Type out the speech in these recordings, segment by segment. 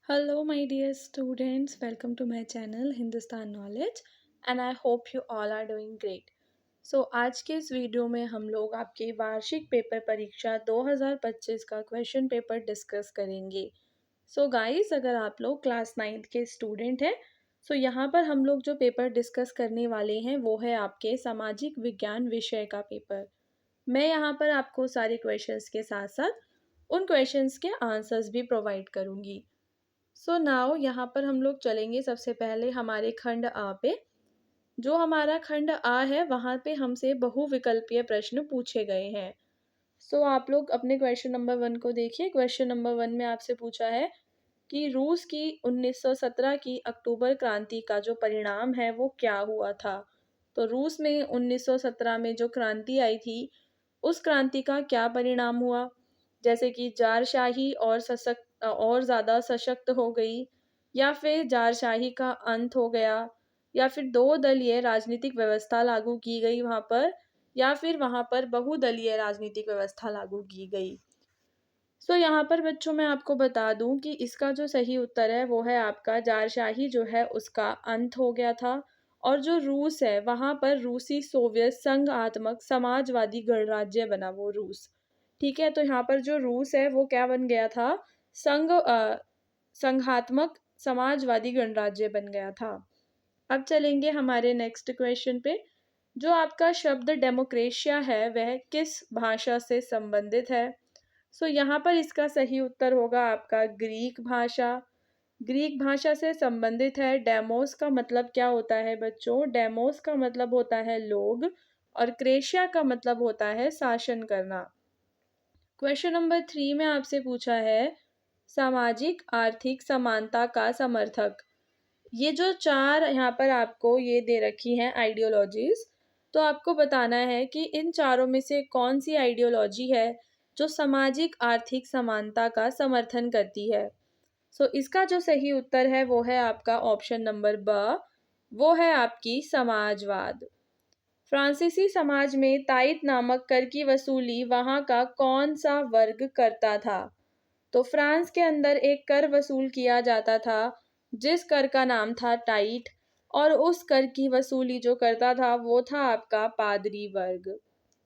Hello, my dear students. Welcome to my channel Hindustan Knowledge and I hope you all are doing great. आज के इस video में हम लोग आपके वार्षिक पेपर परीक्षा 2025 का क्वेश्चन पेपर डिस्कस करेंगे। गाइस, अगर आप लोग क्लास 9th के स्टूडेंट हैं यहाँ पर हम लोग जो पेपर डिस्कस करने वाले हैं वो है आपके सामाजिक विज्ञान विषय का पेपर। मैं यहाँ पर आपको सारे क्वेश्चंस के साथ साथ उन क्वेश्चंस के आंसर्स भी प्रोवाइड करूँगी। नाउ यहाँ पर हम लोग चलेंगे सबसे पहले हमारे खंड आ पे। जो हमारा खंड आ है वहाँ पे हमसे बहुविकल्पीय प्रश्न पूछे गए हैं। आप लोग अपने क्वेश्चन नंबर 1 को देखिए। क्वेश्चन नंबर 1 में आपसे पूछा है कि रूस की 1917 की अक्टूबर क्रांति का जो परिणाम है वो क्या हुआ था। तो रूस में 1917 में जो क्रांति आई थी उस क्रांति का क्या परिणाम हुआ, जैसे कि जारशाही और ज़्यादा सशक्त हो गई, या फिर जारशाही का अंत हो गया, या फिर दो दलीय राजनीतिक व्यवस्था लागू की गई वहाँ पर, या फिर वहाँ पर बहुदलीय राजनीतिक व्यवस्था लागू की गई। यहाँ पर बच्चों मैं आपको बता दूं कि इसका जो सही उत्तर है वो है आपका जारशाही जो है उसका अंत हो गया था, और जो रूस है वहाँ पर रूसी सोवियत संघात्मक समाजवादी गणराज्य बना वो रूस। ठीक है, तो यहाँ पर जो रूस है वो क्या बन गया था, संघात्मक समाजवादी गणराज्य बन गया था। अब चलेंगे हमारे नेक्स्ट क्वेश्चन पे। जो आपका शब्द डेमोक्रेशिया है वह किस भाषा से संबंधित है। यहाँ पर इसका सही उत्तर होगा आपका ग्रीक भाषा। ग्रीक भाषा से संबंधित है। डेमोस का मतलब क्या होता है बच्चों, डेमोस का मतलब होता है लोग, और क्रेशिया का मतलब होता है शासन करना। क्वेश्चन नंबर 3 में आपसे पूछा है सामाजिक आर्थिक समानता का समर्थक। ये जो चार यहाँ पर आपको ये दे रखी हैं आइडियोलॉजीज, तो आपको बताना है कि इन चारों में से कौन सी आइडियोलॉजी है जो सामाजिक आर्थिक समानता का समर्थन करती है। इसका जो सही उत्तर है वो है आपका ऑप्शन नंबर ब, वो है आपकी समाजवाद। फ्रांसीसी समाज में ताइत नामक कर की वसूली वहाँ का कौन सा वर्ग करता था। तो फ्रांस के अंदर एक कर वसूल किया जाता था जिस कर का नाम था टाइट, और उस कर की वसूली जो करता था वो था आपका पादरी वर्ग।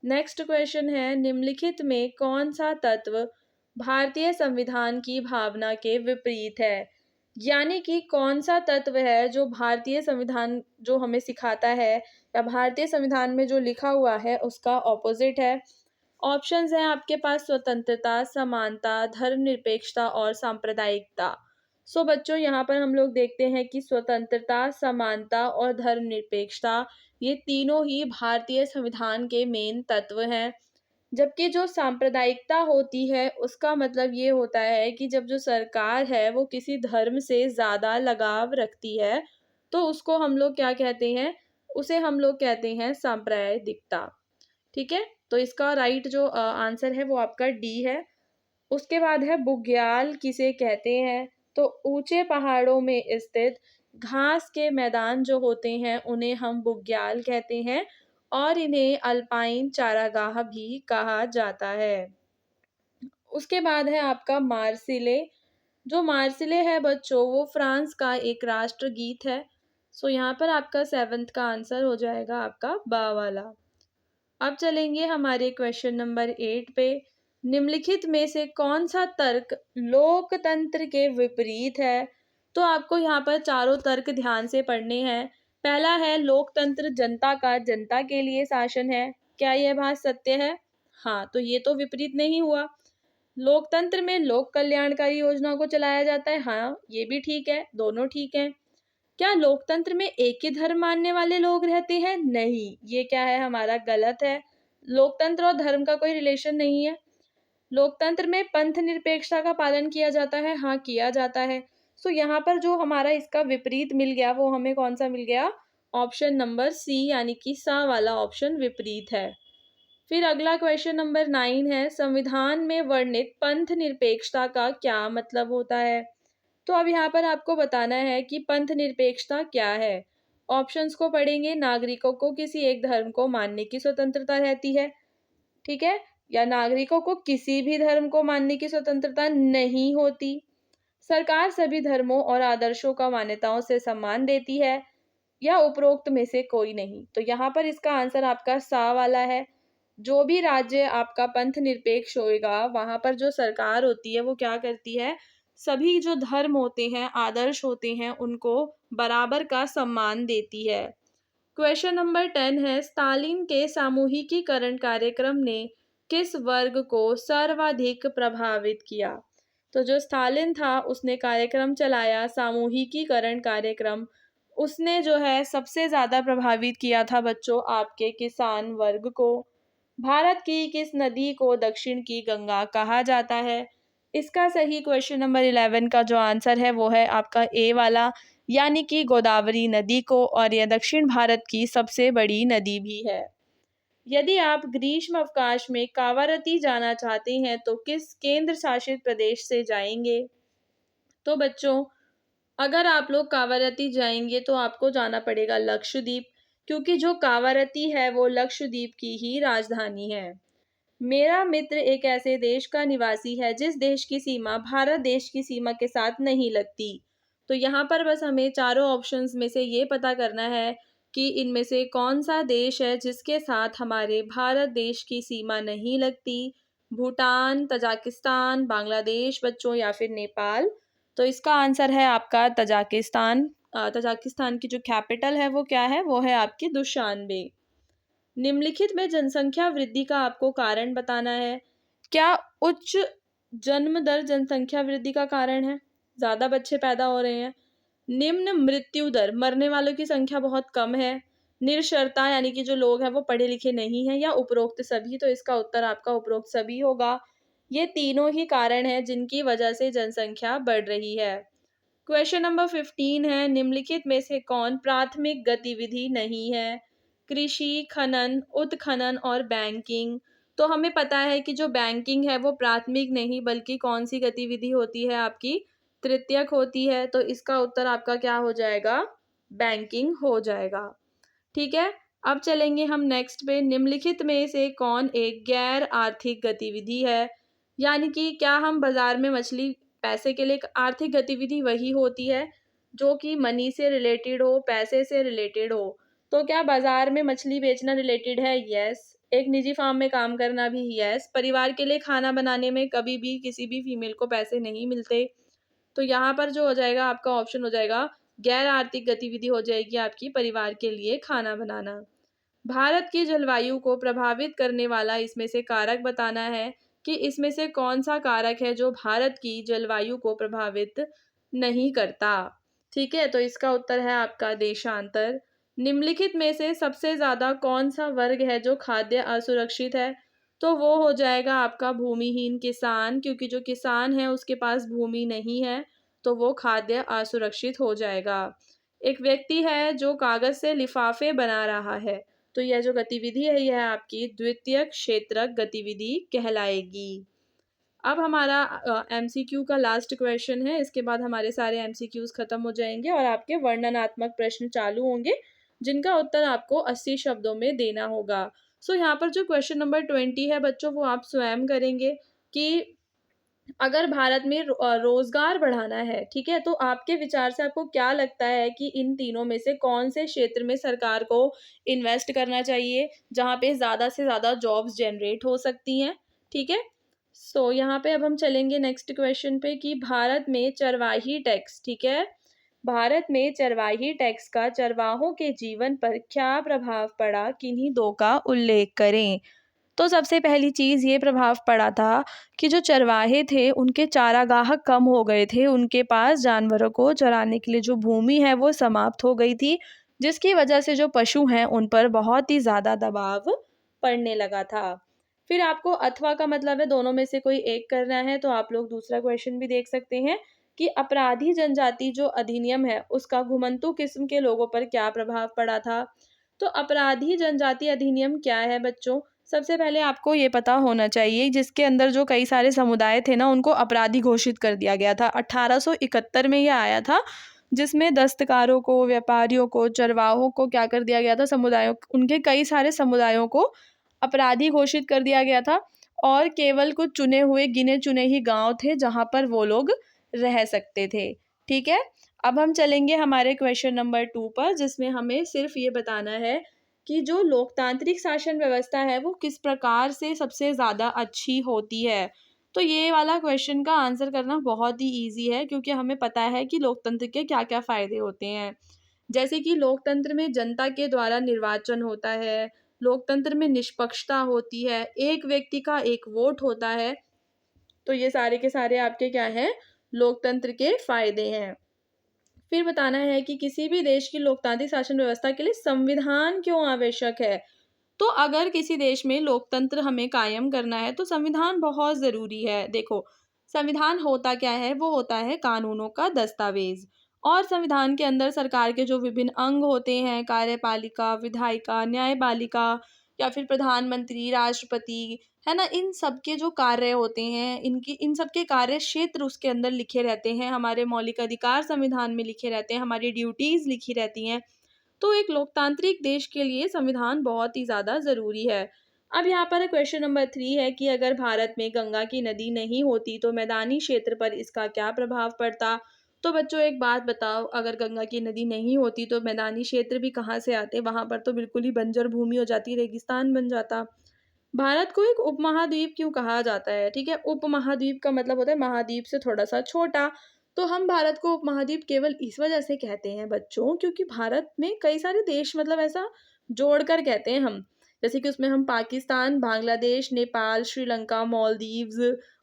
नेक्स्ट क्वेश्चन है निम्नलिखित में कौन सा तत्व भारतीय संविधान की भावना के विपरीत है। यानी कि कौन सा तत्व है जो भारतीय संविधान जो हमें सिखाता है या भारतीय संविधान में जो लिखा हुआ है उसका ऑपोजिट है। ऑप्शंस हैं आपके पास स्वतंत्रता, समानता, धर्मनिरपेक्षता और सांप्रदायिकता। बच्चों यहाँ पर हम लोग देखते हैं कि स्वतंत्रता, समानता और धर्मनिरपेक्षता ये तीनों ही भारतीय संविधान के मेन तत्व हैं। जबकि जो सांप्रदायिकता होती है उसका मतलब ये होता है कि जब जो सरकार है वो किसी धर्म से ज़्यादा लगाव रखती है तो उसको हम लोग क्या कहते हैं, उसे हम लोग कहते हैं सांप्रदायिकता। ठीक है, तो इसका राइट जो आंसर है वो आपका डी है। उसके बाद है बुग्याल किसे कहते हैं। तो ऊंचे पहाड़ों में स्थित घास के मैदान जो होते हैं उन्हें हम बुग्याल कहते हैं, और इन्हें अल्पाइन चारागाह भी कहा जाता है। उसके बाद है आपका मार्सिले। जो मार्सिले है बच्चों वो फ्रांस का एक राष्ट्रगीत है। यहाँ पर आपका 7th का आंसर हो जाएगा आपका बा वाला। अब चलेंगे हमारे क्वेश्चन नंबर 8 पे। निम्नलिखित में से कौन सा तर्क लोकतंत्र के विपरीत है। तो आपको यहाँ पर चारों तर्क ध्यान से पढ़ने हैं। पहला है लोकतंत्र जनता का जनता के लिए शासन है। क्या यह बात सत्य है? हाँ, तो ये तो विपरीत नहीं हुआ। लोकतंत्र में लोक कल्याणकारी योजनाओं को चलाया जाता है। हाँ, ये भी ठीक है, दोनों ठीक है। क्या लोकतंत्र में एक ही धर्म मानने वाले लोग रहते हैं? नहीं, ये क्या है हमारा गलत है। लोकतंत्र और धर्म का कोई रिलेशन नहीं है। लोकतंत्र में पंथ निरपेक्षता का पालन किया जाता है। हाँ, किया जाता है। यहाँ पर जो हमारा इसका विपरीत मिल गया वो हमें कौन सा मिल गया, ऑप्शन नंबर सी यानी कि सा वाला ऑप्शन विपरीत है। फिर अगला क्वेश्चन नंबर 9 है संविधान में वर्णित पंथ निरपेक्षता का क्या मतलब होता है। तो अब यहाँ पर आपको बताना है कि पंथ निरपेक्षता क्या है। ऑप्शंस को पढ़ेंगे। नागरिकों को किसी एक धर्म को मानने की स्वतंत्रता रहती है, ठीक है, या नागरिकों को किसी भी धर्म को मानने की स्वतंत्रता नहीं होती। सरकार सभी धर्मों और आदर्शों का मान्यताओं से सम्मान देती है, या उपरोक्त में से कोई नहीं। तो यहाँ पर इसका आंसर आपका सा वाला है। जो भी राज्य आपका पंथ निरपेक्ष होएगा, वहाँ पर जो सरकार होती है वो क्या करती है, सभी जो धर्म होते हैं, आदर्श होते हैं, उनको बराबर का सम्मान देती है। क्वेश्चन नंबर 10 है, स्टालिन के सामूहिकीकरण कार्यक्रम ने किस वर्ग को सर्वाधिक प्रभावित किया? तो जो स्टालिन था उसने कार्यक्रम चलाया, सामूहिकीकरण कार्यक्रम, उसने जो है सबसे ज़्यादा प्रभावित किया था बच्चों आपके किसान वर्ग को। भारत की किस नदी को दक्षिण की गंगा कहा जाता है? इसका सही क्वेश्चन नंबर 11 का जो आंसर है वो है आपका ए वाला, यानी कि गोदावरी नदी को, और यह दक्षिण भारत की सबसे बड़ी नदी भी है। यदि आप ग्रीष्म अवकाश में कावारती जाना चाहते हैं तो किस केंद्र शासित प्रदेश से जाएंगे? तो बच्चों, अगर आप लोग कावारती जाएंगे तो आपको जाना पड़ेगा लक्षद्वीप, क्योंकि जो कावारती है वो लक्षद्वीप की ही राजधानी है। मेरा मित्र एक ऐसे देश का निवासी है जिस देश की सीमा भारत देश की सीमा के साथ नहीं लगती। तो यहाँ पर बस हमें चारों ऑप्शंस में से ये पता करना है कि इनमें से कौन सा देश है जिसके साथ हमारे भारत देश की सीमा नहीं लगती। भूटान, तजाकिस्तान, बांग्लादेश बच्चों, या फिर नेपाल। तो इसका आंसर है आपका तजाकिस्तान। तजाकिस्तान की जो कैपिटल है वो क्या है, वो है आपकी दुशानबे। निम्नलिखित में जनसंख्या वृद्धि का आपको कारण बताना है। क्या उच्च जन्म दर जनसंख्या वृद्धि का कारण है? ज़्यादा बच्चे पैदा हो रहे हैं। निम्न मृत्यु दर, मरने वालों की संख्या बहुत कम है। निरक्षरता, यानी कि जो लोग हैं वो पढ़े लिखे नहीं हैं, या उपरोक्त सभी। तो इसका उत्तर आपका उपरोक्त सभी होगा। ये तीनों ही कारण हैं जिनकी वजह से जनसंख्या बढ़ रही है। क्वेश्चन नंबर 15 है, निम्नलिखित में से कौन प्राथमिक गतिविधि नहीं है? कृषि, खनन, उत्खनन और बैंकिंग। तो हमें पता है कि जो बैंकिंग है वो प्राथमिक नहीं बल्कि कौन सी गतिविधि होती है आपकी, तृतीयक होती है। तो इसका उत्तर आपका क्या हो जाएगा, बैंकिंग हो जाएगा। ठीक है, अब चलेंगे हम नेक्स्ट पे। निम्नलिखित में से कौन एक गैर आर्थिक गतिविधि है? यानी कि क्या हम बाजार में मछली, पैसे के लिए एक आर्थिक गतिविधि वही होती है जो कि मनी से रिलेटेड हो, पैसे से रिलेटेड हो। तो क्या बाजार में मछली बेचना रिलेटेड है? यस। एक निजी फार्म में काम करना भी? यस। परिवार के लिए खाना बनाने में कभी भी किसी भी फीमेल को पैसे नहीं मिलते। तो यहाँ पर जो हो जाएगा आपका ऑप्शन हो जाएगा, गैर आर्थिक गतिविधि हो जाएगी आपकी परिवार के लिए खाना बनाना। भारत की जलवायु को प्रभावित करने वाला इसमें से कारक बताना है कि इसमें से कौन सा कारक है जो भारत की जलवायु को प्रभावित नहीं करता। ठीक है, तो इसका उत्तर है आपका देशांतर। निम्नलिखित में से सबसे ज्यादा कौन सा वर्ग है जो खाद्य असुरक्षित है? तो वो हो जाएगा आपका भूमिहीन किसान, क्योंकि जो किसान है उसके पास भूमि नहीं है, तो वो खाद्य असुरक्षित हो जाएगा। एक व्यक्ति है जो कागज से लिफाफे बना रहा है, तो यह जो गतिविधि है यह आपकी द्वितीयक क्षेत्रक गतिविधि कहलाएगी। अब हमारा एमसीक्यू का लास्ट क्वेश्चन है, इसके बाद हमारे सारे एमसीक्यूज खत्म हो जाएंगे और आपके वर्णनात्मक प्रश्न चालू होंगे जिनका उत्तर आपको 80 शब्दों में देना होगा। सो यहाँ पर जो क्वेश्चन नंबर 20 है बच्चों, वो आप स्वयं करेंगे कि अगर भारत में रोजगार बढ़ाना है, ठीक है, तो आपके विचार से आपको क्या लगता है कि इन तीनों में से कौन से क्षेत्र में सरकार को इन्वेस्ट करना चाहिए जहाँ पे ज़्यादा से ज़्यादा जॉब्स जनरेट हो सकती हैं? ठीक है, सो यहाँ पे अब हम चलेंगे नेक्स्ट क्वेश्चन पे कि भारत में चरवाही टैक्स, ठीक है, भारत में चरवाही टैक्स का चरवाहों के जीवन पर क्या प्रभाव पड़ा, किन्हीं दो का उल्लेख करें। तो सबसे पहली चीज़ ये प्रभाव पड़ा था कि जो चरवाहे थे उनके चारागाह कम हो गए थे, उनके पास जानवरों को चराने के लिए जो भूमि है वो समाप्त हो गई थी, जिसकी वजह से जो पशु हैं उन पर बहुत ही ज़्यादा दबाव पड़ने लगा था। फिर आपको अथवा का मतलब है दोनों में से कोई एक करना है, तो आप लोग दूसरा क्वेश्चन भी देख सकते हैं कि अपराधी जनजाति जो अधिनियम है उसका घुमंतू किस्म के लोगों पर क्या प्रभाव पड़ा था। तो अपराधी जनजाति अधिनियम क्या है बच्चों? सबसे पहले आपको ये पता होना चाहिए, जिसके अंदर जो कई सारे समुदाय थे ना उनको अपराधी घोषित कर दिया गया था। 1871 में ये आया था, जिसमें दस्तकारों को, व्यापारियों को, चरवाहों को क्या कर दिया गया था, समुदायों, उनके कई सारे समुदायों को अपराधी घोषित कर दिया गया था। और केवल कुछ चुने हुए गिने चुने ही गांव थे जहां पर वो लोग रह सकते थे। ठीक है, अब हम चलेंगे हमारे क्वेश्चन नंबर 2 पर, जिसमें हमें सिर्फ ये बताना है कि जो लोकतांत्रिक शासन व्यवस्था है वो किस प्रकार से सबसे ज़्यादा अच्छी होती है। तो ये वाला क्वेश्चन का आंसर करना बहुत ही ईज़ी है, क्योंकि हमें पता है कि लोकतंत्र के क्या-क्या फ़ायदे होते हैं। जैसे कि लोकतंत्र में जनता के द्वारा निर्वाचन होता है, लोकतंत्र में निष्पक्षता होती है, एक व्यक्ति का एक वोट होता है। तो ये सारे के सारे आपके क्या हैं, लोकतंत्र के फ़ायदे हैं। फिर बताना है कि किसी भी देश की लोकतांत्रिक शासन व्यवस्था के लिए संविधान क्यों आवश्यक है। तो अगर किसी देश में लोकतंत्र हमें कायम करना है तो संविधान बहुत ज़रूरी है। देखो, संविधान होता क्या है? वो होता है कानूनों का दस्तावेज। और संविधान के अंदर सरकार के जो विभिन्न अंग होते हैं, कार्यपालिका, विधायिका, न्यायपालिका या फिर प्रधानमंत्री, राष्ट्रपति, है ना? इन सब के जो कार्य होते हैं, इन सब के कार्य क्षेत्र उसके अंदर लिखे रहते हैं। हमारे मौलिक अधिकार संविधान में लिखे रहते हैं, हमारी ड्यूटीज़ लिखी रहती हैं। तो एक लोकतांत्रिक देश के लिए संविधान बहुत ही ज़्यादा ज़रूरी है। अब यहाँ पर क्वेश्चन नंबर 3 है कि अगर भारत में गंगा की नदी नहीं होती तो मैदानी क्षेत्र पर इसका क्या प्रभाव पड़ता? तो बच्चों एक बात बताओ, अगर गंगा की नदी नहीं होती तो मैदानी क्षेत्र भी कहाँ से आते? वहाँ पर तो बिल्कुल ही बंजर भूमि हो जाती, रेगिस्तान बन जाता। भारत को एक उपमहाद्वीप क्यों कहा जाता है? ठीक है, उपमहाद्वीप का मतलब होता है महाद्वीप से थोड़ा-सा छोटा। तो हम भारत को उपमहाद्वीप केवल इस वजह से कहते हैं बच्चों, क्योंकि भारत में कई सारे देश मतलब ऐसा जोड़कर कहते हैं हम। जैसे कि उसमें हम पाकिस्तान, बांग्लादेश, नेपाल, श्रीलंका, मालदीव्स,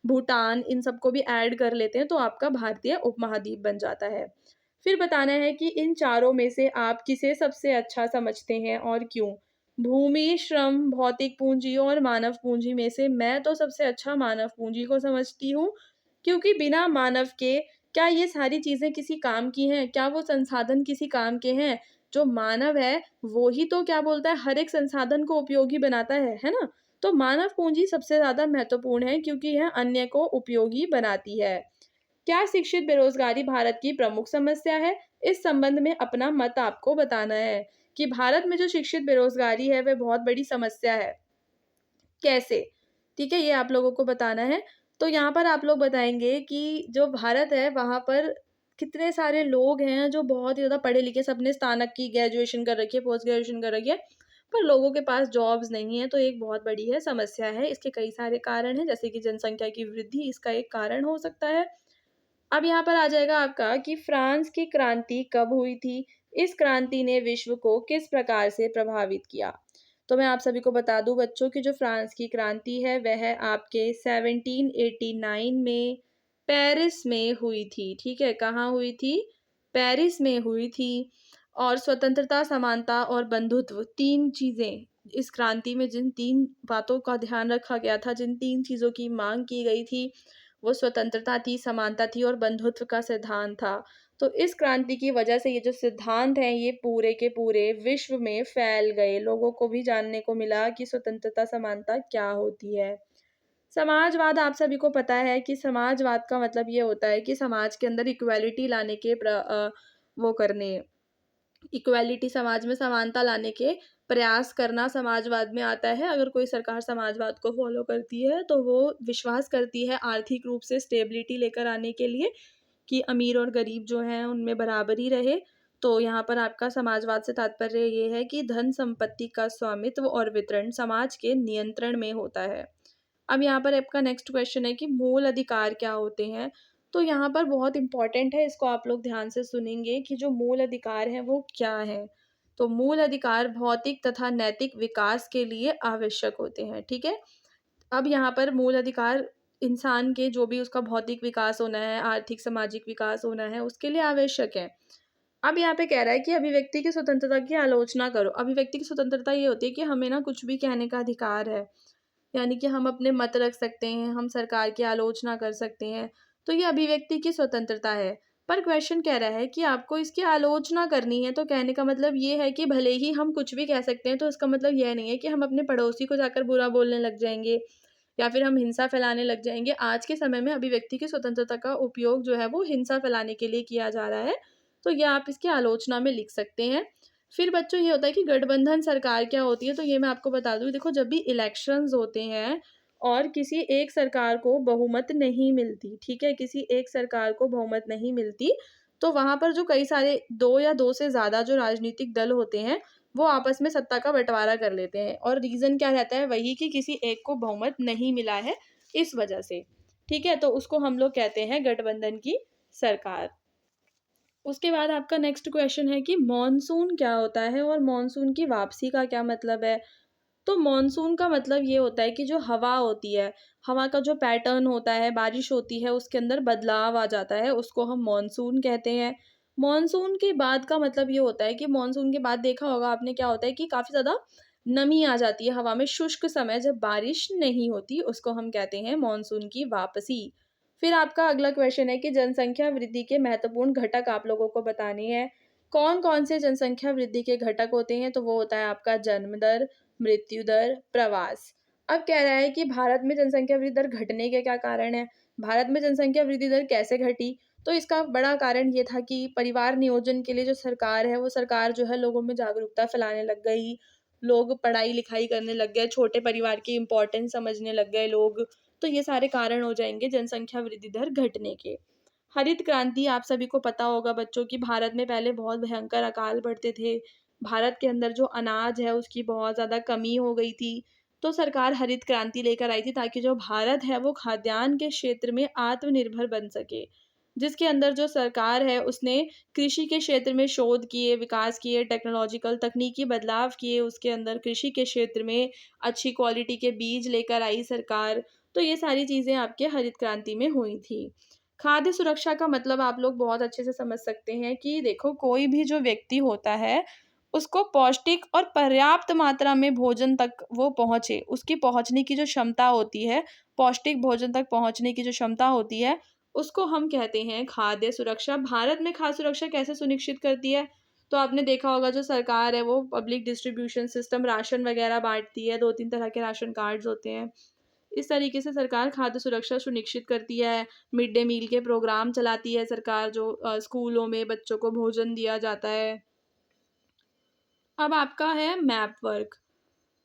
भूटान इन सबको भी ऐड कर लेते हैं, तो आपका भारतीय उपमहाद्वीप बन जाता है। फिर बताना है कि इन चारों में से आप किसे सबसे अच्छा समझते हैं और क्यों? भूमि, श्रम, भौतिक पूँजी और मानव पूँजी में से मैं तो सबसे अच्छा मानव पूँजी को समझती हूँ, क्योंकि बिना मानव के क्या ये सारी चीज़ें किसी काम की हैं? क्या वो संसाधन किसी काम के हैं? जो मानव है, वो ही तो क्या बोलता है, हर एक संसाधन को उपयोगी बनाता है ना? तो मानव पूँजी सबसे ज़्यादा महत्वपूर्ण है, क्योंकि यह अन्य को उपयोगी बनाती है। क्या शिक्षित बेरोज़गारी भारत की प्रमुख समस्या है? इस संबंध में अपना मत आपको बताना है कि भारत में जो शिक्षित बेरोज़गारी है, वह बहुत बड़ी समस्या है। कैसे? ठीक है, ये आप लोगों को बताना है। तो यहाँ पर आप लोग बताएँगे कि जो भारत है, वहाँ पर कितने सारे लोग हैं जो बहुत ही ज़्यादा पढ़े-लिखे, सबने स्नातक की, ग्रेजुएशन कर रखी है, पोस्ट ग्रेजुएशन कर रखी है, पर लोगों के पास जॉब्स नहीं है, तो एक बहुत बड़ी है समस्या है। इसके कई सारे कारण हैं, जैसे कि जनसंख्या की वृद्धि इसका एक कारण हो सकता है। अब यहाँ पर आ जाएगा आपका कि फ्रांस की क्रांति कब हुई थी? इस क्रांति ने विश्व को किस प्रकार से प्रभावित किया? तो मैं आप सभी को बता दूँ बच्चों कि जो फ्रांस की क्रांति है वह आपके 1789 में पेरिस में हुई थी। ठीक है, कहाँ हुई थी? पेरिस में हुई थी। और स्वतंत्रता, समानता और बंधुत्व 3 चीज़ें, इस क्रांति में जिन 3 बातों का ध्यान रखा गया था, जिन 3 चीज़ों की माँग की गई थी, वो स्वतंत्रता थी, समानता थी और बंधुत्व का सिद्धांत था। तो इस क्रांति की वजह से ये जो सिद्धांत हैं, ये पूरे के पूरे विश्व में फैल गए। लोगों को भी जानने को मिला कि स्वतंत्रता, समानता क्या होती है। समाजवाद आप सभी को पता है कि समाजवाद का मतलब ये होता है कि समाज के अंदर इक्वालिटी लाने के वो करने, इक्वालिटी समाज में समानता लाने के प्रयास करना समाजवाद में आता है। अगर कोई सरकार समाजवाद को फॉलो करती है तो वो विश्वास करती है आर्थिक रूप से स्टेबिलिटी लेकर आने के लिए, कि अमीर और गरीब जो हैं उनमें बराबरी रहे। तो यहाँ पर आपका समाजवाद से तात्पर्य ये है कि धन संपत्ति का स्वामित्व और वितरण समाज के नियंत्रण में होता है। अब यहाँ पर आपका नेक्स्ट क्वेश्चन है कि मूल अधिकार क्या होते हैं? तो यहाँ पर बहुत इम्पोर्टेंट है, इसको आप लोग ध्यान से सुनेंगे कि जो मूल अधिकार हैं वो क्या हैं? तो मूल अधिकार भौतिक तथा नैतिक विकास के लिए आवश्यक होते हैं, ठीक है? अब यहाँ पर मूल अधिकार इंसान के जो भी उसका भौतिक विकास होना है, आर्थिक, सामाजिक विकास होना है, उसके लिए आवश्यक है। अब यहाँ पे कह रहा है कि अभिव्यक्ति की स्वतंत्रता की आलोचना करो। अभिव्यक्ति की स्वतंत्रता ये होती है कि हमें ना कुछ भी कहने का अधिकार है। यानी कि हम अपने मत रख सकते हैं, हम सरकार की आलोचना कर सकते हैं, तो ये अभिव्यक्ति की स्वतंत्रता है। पर क्वेश्चन कह रहा है कि आपको इसकी आलोचना करनी है, तो कहने का मतलब ये है कि भले ही हम कुछ भी कह सकते हैं, तो इसका मतलब यह नहीं है कि हम अपने पड़ोसी को जाकर बुरा बोलने लग जाएँगे या फिर हम हिंसा फैलाने लग जाएँगे। आज के समय में अभिव्यक्ति की स्वतंत्रता का उपयोग जो है वो हिंसा फैलाने के लिए किया जा रहा है, तो ये आप इसकी आलोचना में लिख सकते हैं। फिर बच्चों ये होता है कि गठबंधन सरकार क्या होती है, तो ये मैं आपको बता दूँ। देखो, जब भी इलेक्शंस होते हैं और किसी एक सरकार को बहुमत नहीं मिलती, ठीक है? किसी एक सरकार को बहुमत नहीं मिलती, तो वहाँ पर जो कई सारे 2 या 2 से ज़्यादा जो राजनीतिक दल होते हैं, वो आपस में सत्ता का बँटवारा कर लेते हैं और रीज़न क्या रहता है? वही कि किसी एक को बहुमत नहीं मिला है, इस वजह से, ठीक है? तो उसको हम लोग कहते हैं गठबंधन की सरकार। उसके बाद आपका नेक्स्ट क्वेश्चन है कि मॉनसून क्या होता है और मॉनसून की वापसी का क्या मतलब है? तो मॉनसून का मतलब ये होता है कि जो हवा होती है, हवा का जो पैटर्न होता है, बारिश होती है, उसके अंदर बदलाव आ जाता है, उसको हम मॉनसून कहते हैं। मॉनसून के बाद का मतलब ये होता है कि मॉनसून के बाद देखा होगा आपने क्या होता है कि काफ़ी ज़्यादा नमी आ जाती है हवा में, शुष्क समय जब बारिश नहीं होती, उसको हम कहते हैं मॉनसून की वापसी। फिर आपका अगला क्वेश्चन है कि जनसंख्या वृद्धि के महत्वपूर्ण घटक आप लोगों को बताने हैं। कौन-कौन से जनसंख्या वृद्धि के घटक होते हैं? तो वो होता है आपका जन्म दर, मृत्यु दर, प्रवास। अब कह रहा है कि भारत में जनसंख्या वृद्धि दर घटने के क्या कारण हैं? भारत में जनसंख्या वृद्धि दर कैसे घटी? तो इसका बड़ा कारण ये था कि परिवार नियोजन के लिए जो सरकार है, वो सरकार जो है लोगों में जागरूकता फैलाने लग गई। लोग पढ़ाई-लिखाई करने लग गए, छोटे परिवार की इम्पोर्टेंस समझने लग गए लोग। तो ये सारे कारण हो जाएँगे जनसंख्या वृद्धि दर घटने के। हरित क्रांति आप सभी को पता होगा बच्चों कि भारत में पहले बहुत भयंकर अकाल पड़ते थे। भारत के अंदर जो अनाज है उसकी बहुत ज़्यादा कमी हो गई थी। तो सरकार हरित क्रांति लेकर आई थी ताकि जो भारत है वो खाद्यान्न के क्षेत्र में आत्मनिर्भर बन सके। जिसके अंदर जो सरकार है उसने कृषि के क्षेत्र में शोध किए, विकास किए, टेक्नोलॉजिकल तकनीकी बदलाव किए, उसके अंदर कृषि के क्षेत्र में अच्छी क्वालिटी के बीज लेकर आई सरकार। तो ये सारी चीज़ें आपके हरित क्रांति में हुई थी। खाद्य सुरक्षा का मतलब आप लोग बहुत अच्छे से समझ सकते हैं कि देखो कोई भी जो व्यक्ति होता है, उसको पौष्टिक और पर्याप्त मात्रा में भोजन तक वो पहुँचे, उसकी पहुँचने की जो क्षमता होती है, पौष्टिक भोजन तक पहुँचने की जो क्षमता होती है, उसको हम कहते हैं खाद्य सुरक्षा। भारत में खाद्य सुरक्षा कैसे सुनिश्चित करती है? तो आपने देखा होगा जो सरकार है वो पब्लिक डिस्ट्रीब्यूशन सिस्टम राशन वगैरह बाँटती है, 2-3 तरह के राशन कार्ड्स होते हैं। इस तरीके से सरकार खाद्य सुरक्षा सुनिश्चित करती है, मिड डे मील के प्रोग्राम चलाती है सरकार जो स्कूलों में बच्चों को भोजन दिया जाता है। अब आपका है मैप वर्क।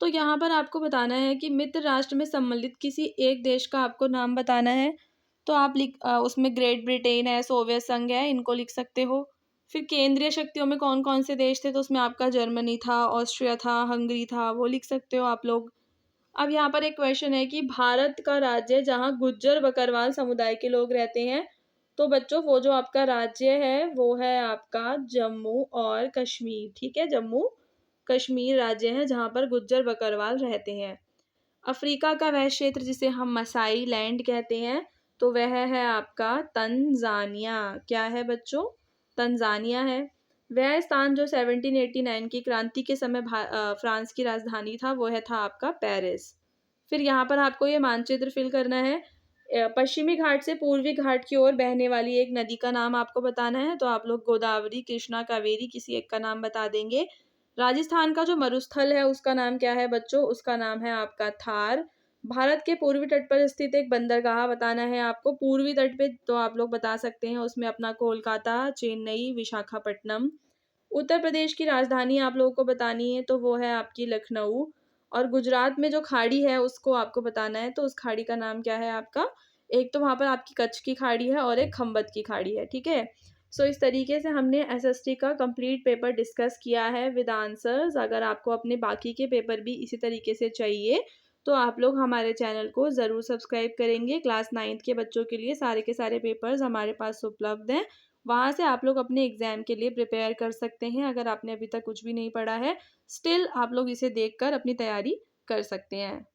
तो यहाँ पर आपको बताना है कि मित्र राष्ट्र में सम्मिलित किसी एक देश का आपको नाम बताना है। तो आप उसमें ग्रेट ब्रिटेन है, सोवियत संघ है, इनको लिख सकते हो। फिर केंद्रीय शक्तियों में कौन-कौन से देश थे? तो उसमें आपका जर्मनी था, ऑस्ट्रिया था, हंगरी था, वो लिख सकते हो आप लोग। अब यहाँ पर एक क्वेश्चन है कि भारत का राज्य जहाँ गुज्जर बकरवाल समुदाय के लोग रहते हैं, तो बच्चों वो जो आपका राज्य है वो है आपका जम्मू और कश्मीर, ठीक है? जम्मू कश्मीर राज्य है जहाँ पर गुज्जर बकरवाल रहते हैं। अफ्रीका का वह क्षेत्र जिसे हम मसाई लैंड कहते हैं, तो वह है आपका तंजानिया। क्या है बच्चों? तंजानिया है। वह स्थान जो 1789 की क्रांति के समय फ्रांस की राजधानी था, वो था आपका पेरिस। फिर यहाँ पर आपको ये मानचित्र फिल करना है। पश्चिमी घाट से पूर्वी घाट की ओर बहने वाली एक नदी का नाम आपको बताना है, तो आप लोग गोदावरी, कृष्णा, कावेरी किसी एक का नाम बता देंगे। राजस्थान का जो मरुस्थल है उसका नाम क्या है बच्चों? उसका नाम है आपका थार। भारत के पूर्वी तट पर स्थित एक बंदरगाह बताना है आपको। पूर्वी तट पे तो आप लोग बता सकते हैं उसमें अपना कोलकाता, चेन्नई, विशाखापट्टनम। उत्तर प्रदेश की राजधानी आप लोगों को बतानी है तो वो है आपकी लखनऊ। और गुजरात में जो खाड़ी है उसको आपको बताना है, तो उस खाड़ी का नाम क्या है आपका? एक तो वहाँ पर आपकी कच्छ की खाड़ी है और एक खंबत की खाड़ी है, ठीक है? सो इस तरीके से हमने एसएसटी का कंप्लीट पेपर डिस्कस किया है विद आंसर्स। अगर आपको अपने बाकी के पेपर भी इसी तरीके से चाहिए, तो आप लोग हमारे चैनल को ज़रूर सब्सक्राइब करेंगे। क्लास 9th के बच्चों के लिए सारे के सारे पेपर्स हमारे पास उपलब्ध हैं। वहाँ से आप लोग अपने एग्ज़ाम के लिए प्रिपेयर कर सकते हैं। अगर आपने अभी तक कुछ भी नहीं पढ़ा है, स्टिल आप लोग इसे देखकर अपनी तैयारी कर सकते हैं।